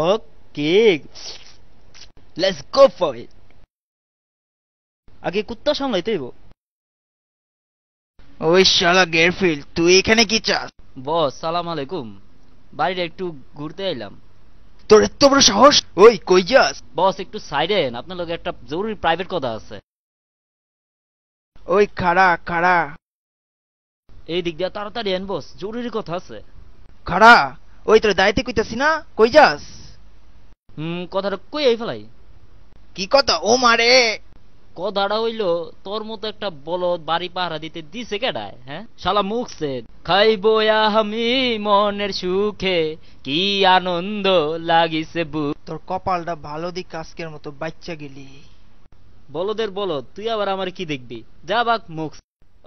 Okay, let's go for it. আগে কুত্তা সামলাইতে হইব। ওই শালা গেরফিল্ড, তুই এখানে কি চাস? বস সালাম আলাইকুম, বাইরে একটু ঘুরতে আইলাম। তোর এত বড় সাহস! ওই কই যাস? বস একটু সাইডে আইন, আপনার লগে একটা জরুরি প্রাইভেট কথা আছে। ওই খাড়া খাড়া এই দিক দিয়ে তাড়াতাড়ি আইন বস, জরুরি কথা আছে। খাড়া, ওই তোর দায়িত্বে কইতাছি না, কই যাস? কথাটা কই আই ফেলাই। কি কথা? ও মারে! কথাটা হইল, তোর মতো একটা বলদ বাড়ি পাহারা দিতে দিছে কেডায়? হ্যাঁ শালা মুখছে খাইবো আমি মনের সুখে, কি আনন্দ লাগিছে বুক। তোর কপালটা ভালো দিক, আজকের মতো বাচ্চা গেলি। বলদের বলদ, তুই আবার আমার কি দেখবি? যা বাক মুখ।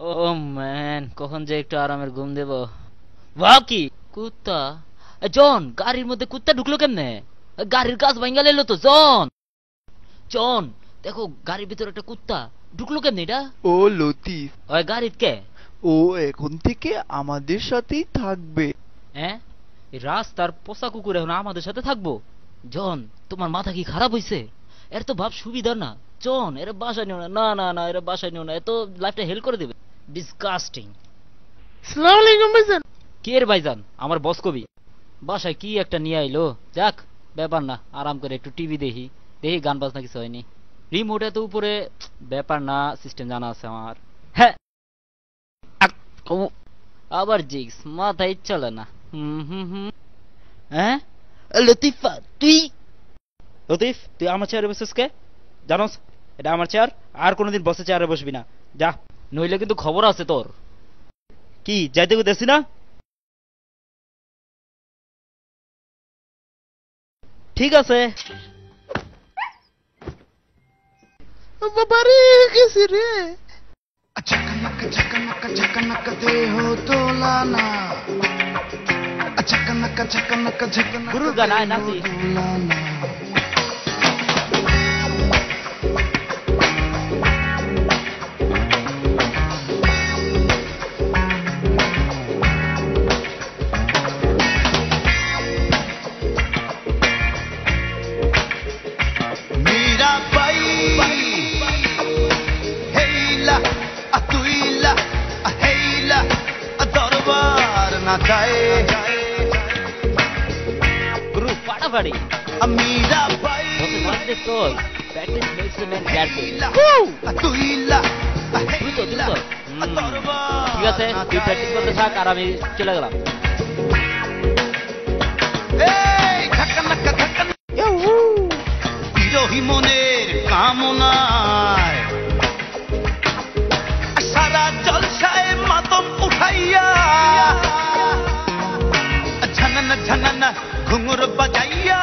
ও ম্যান, কখন যে একটু আরামের ঘুম দেব। ওয়া কি কুত্তা! জন, গাড়ির মধ্যে কুত্তা ঢুকলো কেমনে? গাড়ির কাজ ভাঙ্গা লেলো তো জন। জন দেখো, গাড়ির ভিতরে একটা কুত্তা ঢুকলো কেমনে এটা? ও লতিফ, ওই গাড়ির কে? ও এখন থেকে আমাদের সাথেই থাকবে। হ্যাঁ, এই রাস্তার পোষা কুকুর এখন আমাদের সাথে থাকবো? জন, তোমার মাথা কি খারাপ হইছে? এর তো ভাব সুবিধা না। জন, এরা বাসায় নিও না। না না না, এরা বাসায় নিও না, এত লাইফটা হেল করে দেবে। ডিসকাস্টিং। আসসালামু আলাইকুম ভাইজান। কে এর ভাইজান? আমার বস কবি। বাসায় কি একটা নিয়ে আইলো। যাক, ব্যাপার না, আরাম করে একটু টিভি দেখি। দেখি গান বাজনা কিছু হয়নি। রিমোট এত উপরে, ব্যাপার না, সিস্টেম জানা আছে আমার। হ্যাঁ, আবার জিক্স, মাথায় চলে না। হ্যাঁ লতিফা, তুই? লতিফ, তুই আমার চেয়ারে বসেছিস কে? জানোস এটা আমার চেয়ার, আর কোনোদিন বসে চেয়ারে বসবি না। যা, নইলে কিন্তু খবর আছে তোর। কি যাইতে দেখছি না? ঠিক আছে। বাবারে গেছি রে। চকনক চকনক চকনক দেহ দোলানা, চকনক চকনক চকনক গুরুর গান আয় নাচি। দোলানা। গুরু ফাটাফাটি। Amira bai, Practice makes a man graduate. দ্রুত। ঠিক আছে, তুই প্র্যাকটিস করতে থাক, আর আমি চলে গেলাম। বিরোহী মনের কামনায় সারা জলসায় মাতম উঠাইয়া, ঝনন ঝনন ঘুঙুর বাজাইয়া